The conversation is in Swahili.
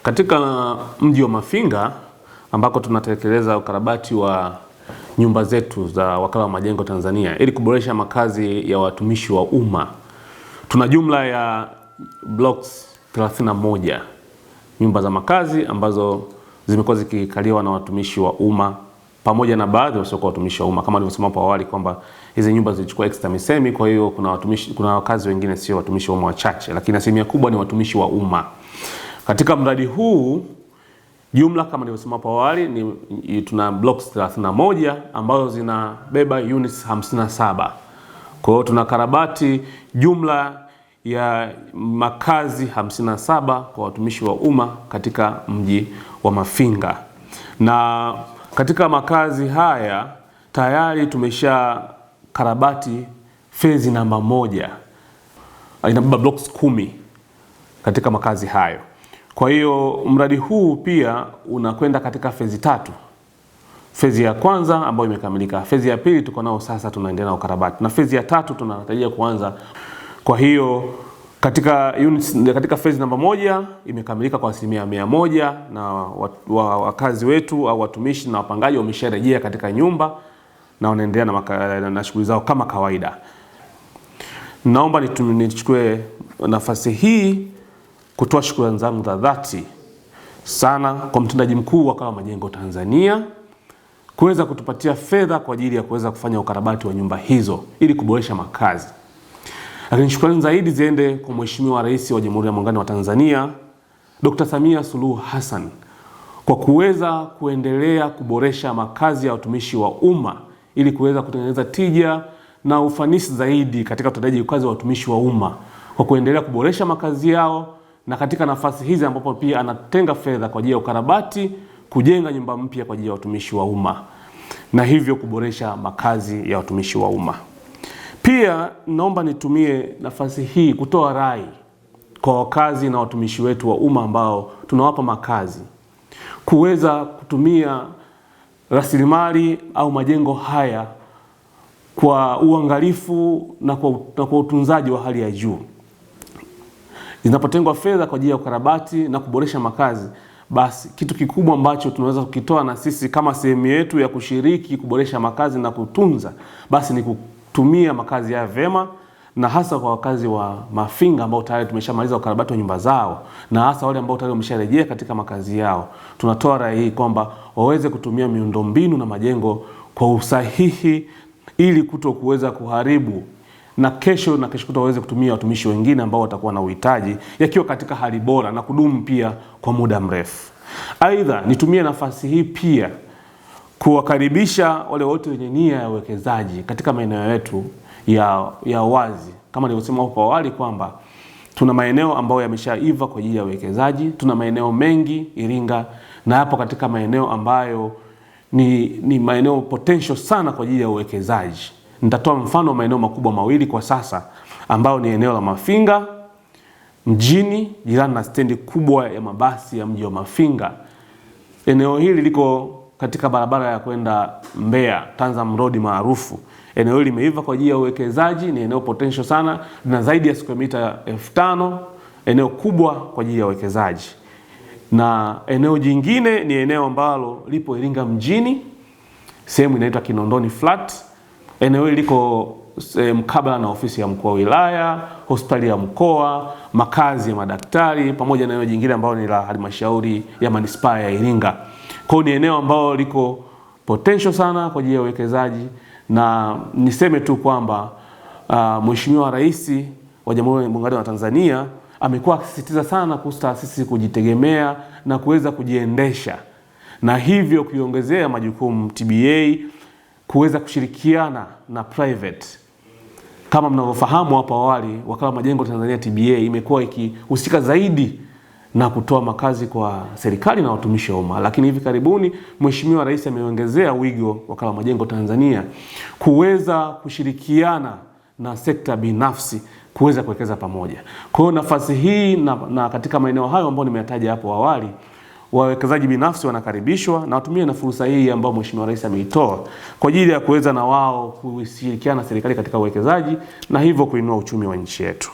Katika mji wa Mafinga ambako tunatekeleza ukarabati wa nyumba zetu za Wakala wa Majengo Tanzania ili kuboresha makazi ya watumishi wa umma. Tuna jumla ya blocks 31 nyumba za makazi ambazo zimekuwa zikikaliwa na watumishi wa umma pamoja na baadhi wasiokuwa watumishi wa umma. Kama nilivyosema hapo awali kwamba hizi nyumba zilichukua extra misemi, kwa hiyo kuna wakazi wengine sio watumishi wa umma wachache, lakini asilimia kubwa ni watumishi wa umma. Katika mradi huu jumla kama nilivyosema hapo awali tuna blocks 31 ambazo zinabeba units 57. Kwa hiyo tuna karabati jumla ya makazi 57 kwa watumishi wa umma katika mji wa Mafinga. Na katika makazi haya tayari tumesha karabati phase namba 1. Inabeba blocks 10 katika makazi hayo. Kwa hiyo mradi huu pia unakwenda katika phase 3. Phase ya kwanza ambayo imekamilika. Phase ya pili tuko nao sasa tunaendelea na ukarabati. Na phase ya 3 tunatarajia kuanza. Kwa hiyo katika phase namba 1 imekamilika kwa 100% na wakazi wetu au watumishi na wapangaji wamesharejea katika nyumba na wanaendelea na shughuli zao kama kawaida. Naomba nichukue nafasi hii kutoa shukrani zangu za dhati sana kwa mtendaji mkuu wa Wakala wa Majengo Tanzania kuweza kutupatia fedha kwa ajili ya kuweza kufanya ukarabati wa nyumba hizo ili kuboresha makazi. Lakini shukrani zaidi ziende kwa Mheshimiwa Rais wa Jamhuri ya Muungano wa Tanzania Dr. Samia Suluhu Hassan kwa kuweza kuendelea kuboresha makazi ya watumishi wa umma ili kuweza kutengeneza tija na ufanisi zaidi katika utendaji kazi wa watumishi wa umma kwa kuendelea kuboresha makazi yao, na katika nafasi hizi ambapo pia anatenga fedha kwa ajili ya ukarabati, kujenga nyumba mpya kwa ajili ya watumishi wa umma na hivyo kuboresha makazi ya watumishi wa umma. Pia naomba nitumie nafasi hii kutoa rai kwa wakazi na watumishi wetu wa umma ambao tunawapa makazi kuweza kutumia rasilimali au majengo haya kwa uangalifu na kwa utunzaji wa hali ya juu. Zinapotengwa fedha kwa ajili ya ukarabati na kuboresha makazi, basi kitu kikubwa ambacho tunaweza kukitoa na sisi kama sehemu yetu ya kushiriki kuboresha makazi na kutunza, basi ni kutumia makazi ya vema, na hasa kwa wakazi wa Mafinga ambao tayari tumeshamaliza ukarabati wa nyumba zao, na hasa wale ambao tayari wamesharejea katika makazi yao. Tunatoa rai hii kwamba waweze kutumia miundombinu na majengo kwa usahihi ili kuweza kuharibu, na kesho kutwa waweze kutumia watumishi wengine ambao watakuwa na uhitaji yakiwa katika hali bora na kudumu pia kwa muda mrefu. Aidha, nitumie nafasi hii pia kuwakaribisha wale wote wenye nia ya uwekezaji katika maeneo yetu ya wazi. Kama nilivyosema hapo awali kwamba tuna maeneo ambayo yameshaiva kwa ajili ya uwekezaji. Tuna maeneo mengi Iringa, na hapo katika maeneo ambayo ni maeneo potential sana kwa ajili ya uwekezaji. Nitatoa mfano wa maeneo makubwa mawili kwa sasa ambao ni eneo la Mafinga mjini jirani na stendi kubwa ya mabasi ya mji wa Mafinga. Eneo hili liko katika barabara ya kwenda Mbeya, Tanzam Road maarufu. Eneo hili limeiva kwa ajili ya uwekezaji, ni eneo potential sana, lina zaidi ya square mita 5000, eneo kubwa kwa ajili ya uwekezaji. Na eneo jingine ni eneo ambalo lipo Iringa mjini, sehemu inaitwa Kinondoni Flat. Eneo hili liko mkabala na ofisi ya mkuu wa wilaya, hospitali ya mkoa, makazi ya madaktari, pamoja na eneo jingine ambalo ni la halmashauri ya manispaa ya Iringa. Kwa hiyo ni eneo ambalo liko potential sana kwa ajili ya uwekezaji, na niseme tu kwamba Mheshimiwa Rais wa Jamhuri ya Muungano wa Tanzania amekuwa akisisitiza sana kuhusu taasisi kujitegemea na kuweza kujiendesha, na hivyo kuiongezea majukumu TBA kuweza kushirikiana na private. Kama mnavyofahamu hapo awali, Wakala wa Majengo Tanzania TBA imekuwa ikihusika zaidi na kutoa makazi kwa serikali na watumishi wa umma, lakini hivi karibuni Mheshimiwa Rais ameongezea wigo Wakala wa Majengo Tanzania kuweza kushirikiana na sekta binafsi kuweza kuwekeza pamoja. Kwa hiyo nafasi hii na katika maeneo hayo ambayo nimeyataja hapo awali, wawekezaji binafsi wanakaribishwa na watumie na fursa hii ambayo Mheshimiwa Rais ameitoa kwa ajili ya kuweza na wao kushirikiana na serikali katika uwekezaji na hivyo kuinua uchumi wa nchi yetu.